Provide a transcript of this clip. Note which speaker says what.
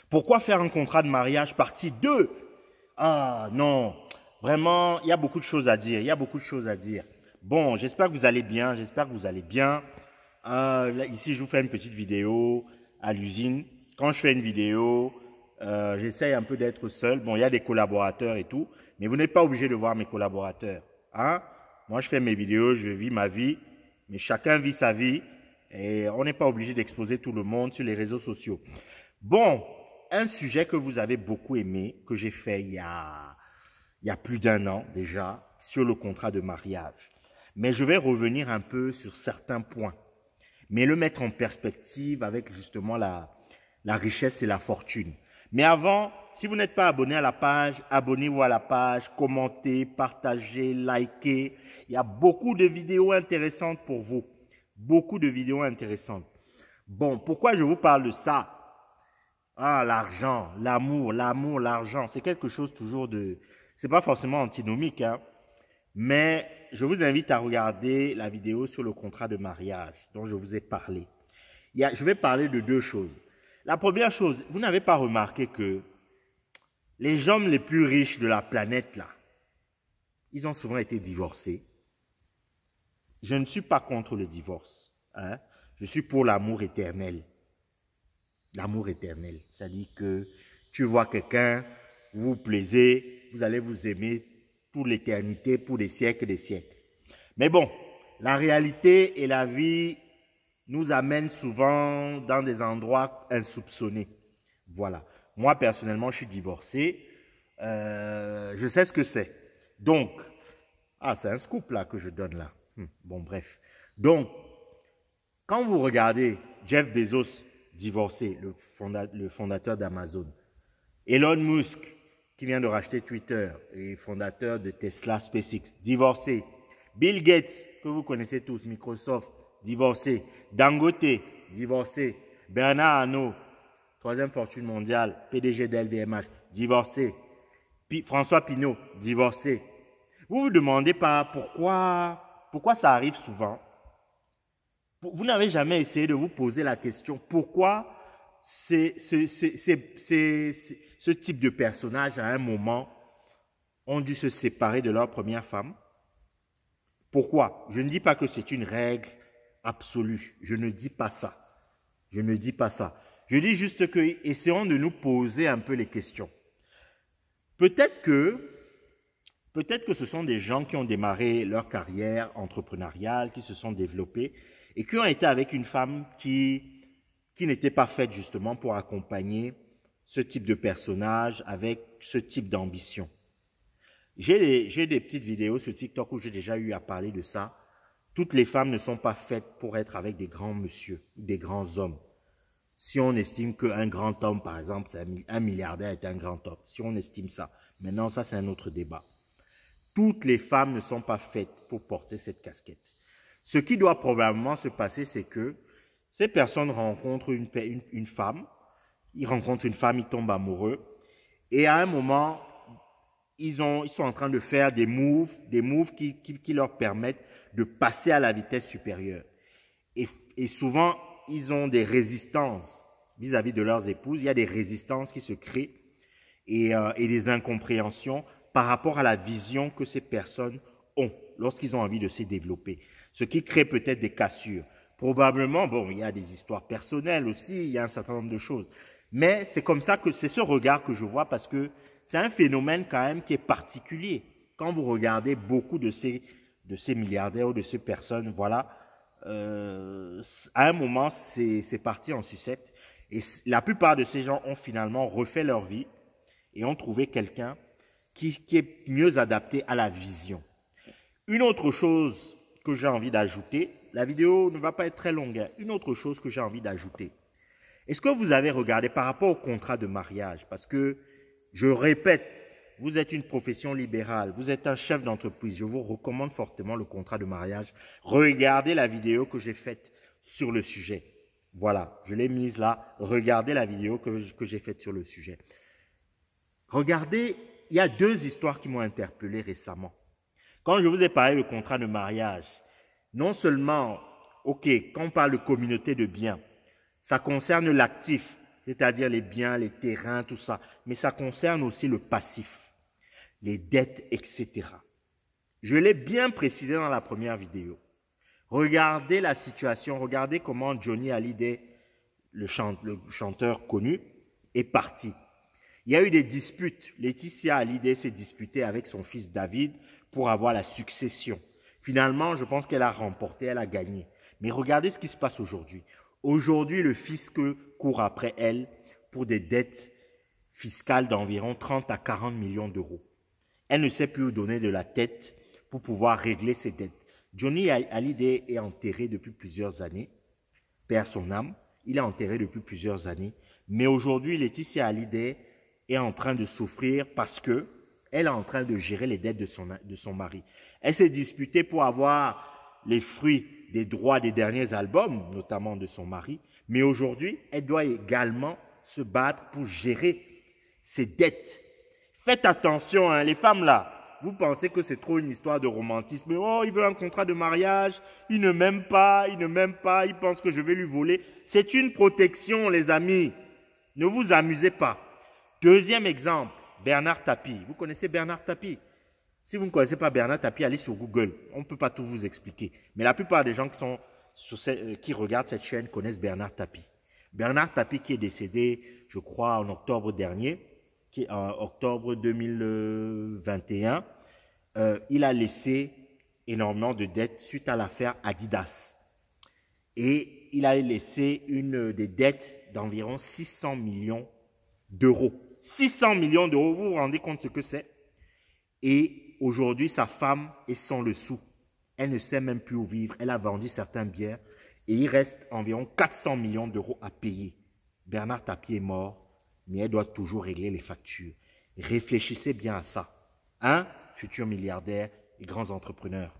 Speaker 1: Pourquoi faire un contrat de mariage partie 2? Ah non, vraiment, il y a beaucoup de choses à dire. Il y a beaucoup de choses à dire. Bon, j'espère que vous allez bien. J'espère que vous allez bien. Là, ici, je vous fais une petite vidéo à l'usine. Quand je fais une vidéo, j'essaye un peu d'être seul. Bon, il y a des collaborateurs et tout, mais vous n'êtes pas obligé de voir mes collaborateurs. Hein? Moi, je fais mes vidéos, je vis ma vie, mais chacun vit sa vie et on n'est pas obligé d'exposer tout le monde sur les réseaux sociaux. Bon, un sujet que vous avez beaucoup aimé, que j'ai fait il y a plus d'un an déjà, sur le contrat de mariage. Mais je vais revenir un peu sur certains points, mais le mettre en perspective avec justement la richesse et la fortune. Mais avant, si vous n'êtes pas abonné à la page, abonnez-vous à la page, commentez, partagez, likez. Il y a beaucoup de vidéos intéressantes pour vous. Beaucoup de vidéos intéressantes. Bon, pourquoi je vous parle de ça? Ah, l'argent, l'amour, l'argent, c'est quelque chose toujours de... C'est pas forcément antinomique, hein, mais je vous invite à regarder la vidéo sur le contrat de mariage dont je vous ai parlé. Je vais parler de deux choses. La première chose, vous n'avez pas remarqué que les hommes les plus riches de la planète, là, ils ont souvent été divorcés. Je ne suis pas contre le divorce, hein. Je suis pour l'amour éternel. L'amour éternel, c'est-à-dire que tu vois quelqu'un, vous vous plaisez, vous allez vous aimer pour l'éternité, pour des siècles et des siècles. Mais bon, la réalité et la vie nous amènent souvent dans des endroits insoupçonnés. Voilà. Moi, personnellement, je suis divorcé. Je sais ce que c'est. Donc, c'est un scoop là que je donne là. Bon, bref. Donc, quand vous regardez Jeff Bezos, divorcé, le fondateur d'Amazon, Elon Musk, qui vient de racheter Twitter et fondateur de Tesla, SpaceX, divorcé, Bill Gates, que vous connaissez tous, Microsoft, divorcé, Dangote, divorcé, Bernard Arnault, troisième fortune mondiale, PDG d'LVMH, divorcé, François Pinault, divorcé. Vous vous demandez pas pourquoi ça arrive souvent. Vous n'avez jamais essayé de vous poser la question pourquoi ce type de personnages à un moment ont dû se séparer de leur première femme? Pourquoi? Je ne dis pas que c'est une règle absolue. Je ne dis pas ça. Je ne dis pas ça. Je dis juste que essayons de nous poser un peu les questions. Peut-être que ce sont des gens qui ont démarré leur carrière entrepreneuriale, qui se sont développés et qui ont été avec une femme qui n'était pas faite justement pour accompagner ce type de personnage avec ce type d'ambition. J'ai des petites vidéos sur TikTok où j'ai déjà eu à parler de ça. Toutes les femmes ne sont pas faites pour être avec des grands messieurs, des grands hommes. Si on estime qu'un grand homme, par exemple, un milliardaire est un grand homme, si on estime ça, maintenant ça c'est un autre débat. Toutes les femmes ne sont pas faites pour porter cette casquette. Ce qui doit probablement se passer, c'est que ces personnes rencontrent une femme, ils rencontrent une femme, ils tombent amoureux, et à un moment, ils sont en train de faire des moves qui leur permettent de passer à la vitesse supérieure. Et souvent, ils ont des résistances vis-à-vis de leurs épouses, il y a des résistances qui se créent et des incompréhensions par rapport à la vision que ces personnes ont lorsqu'ils ont envie de se développer. Ce qui crée peut-être des cassures. Probablement, bon, il y a des histoires personnelles aussi, il y a un certain nombre de choses. Mais c'est comme ça que c'est ce regard que je vois parce que c'est un phénomène quand même qui est particulier. Quand vous regardez beaucoup de ces milliardaires ou de ces personnes, voilà, à un moment, c'est parti en sucette. Et la plupart de ces gens ont finalement refait leur vie et ont trouvé quelqu'un qui est mieux adapté à la vision. Une autre chose que j'ai envie d'ajouter, la vidéo ne va pas être très longue, hein. Une autre chose que j'ai envie d'ajouter. Est-ce que vous avez regardé par rapport au contrat de mariage? Parce que, je répète, vous êtes une profession libérale, vous êtes un chef d'entreprise, je vous recommande fortement le contrat de mariage. Regardez la vidéo que j'ai faite sur le sujet. Voilà, je l'ai mise là. Regardez la vidéo que j'ai faite sur le sujet. Regardez, il y a deux histoires qui m'ont interpellé récemment. Quand je vous ai parlé du contrat de mariage, non seulement, ok, quand on parle de communauté de biens, ça concerne l'actif, c'est-à-dire les biens, les terrains, tout ça. Mais ça concerne aussi le passif, les dettes, etc. Je l'ai bien précisé dans la première vidéo. Regardez la situation, regardez comment Johnny Hallyday, le chanteur connu, est parti. Il y a eu des disputes. Laetitia Hallyday s'est disputée avec son fils David pour avoir la succession. Finalement, je pense qu'elle a remporté, elle a gagné. Mais regardez ce qui se passe aujourd'hui. Aujourd'hui, le fisc court après elle pour des dettes fiscales d'environ 30 à 40 millions d'euros. Elle ne sait plus où donner de la tête pour pouvoir régler ses dettes. Johnny Hallyday est enterré depuis plusieurs années, perd son âme, il est enterré depuis plusieurs années. Mais aujourd'hui, Laetitia Hallyday est en train de souffrir parce que elle est en train de gérer les dettes de son mari. Elle s'est disputée pour avoir les fruits des droits des derniers albums, notamment de son mari. Mais aujourd'hui, elle doit également se battre pour gérer ses dettes. Faites attention, hein, les femmes là. Vous pensez que c'est trop une histoire de romantisme. Oh, il veut un contrat de mariage, il ne m'aime pas, il pense que je vais lui voler. C'est une protection, les amis. Ne vous amusez pas. Deuxième exemple, Bernard Tapie. Vous connaissez Bernard Tapie? Si vous ne connaissez pas Bernard Tapie, allez sur Google. On ne peut pas tout vous expliquer. Mais la plupart des gens qui regardent cette chaîne connaissent Bernard Tapie. Bernard Tapie qui est décédé, je crois, en octobre dernier, en octobre 2021, il a laissé énormément de dettes suite à l'affaire Adidas. Et il a laissé des dettes d'environ 600 millions d'euros. 600 millions d'euros, vous vous rendez compte ce que c'est? Et aujourd'hui, sa femme est sans le sou. Elle ne sait même plus où vivre. Elle a vendu certains biens et il reste environ 400 millions d'euros à payer. Bernard Tapie est mort, mais elle doit toujours régler les factures. Réfléchissez bien à ça. Hein, futurs milliardaires et grands entrepreneurs.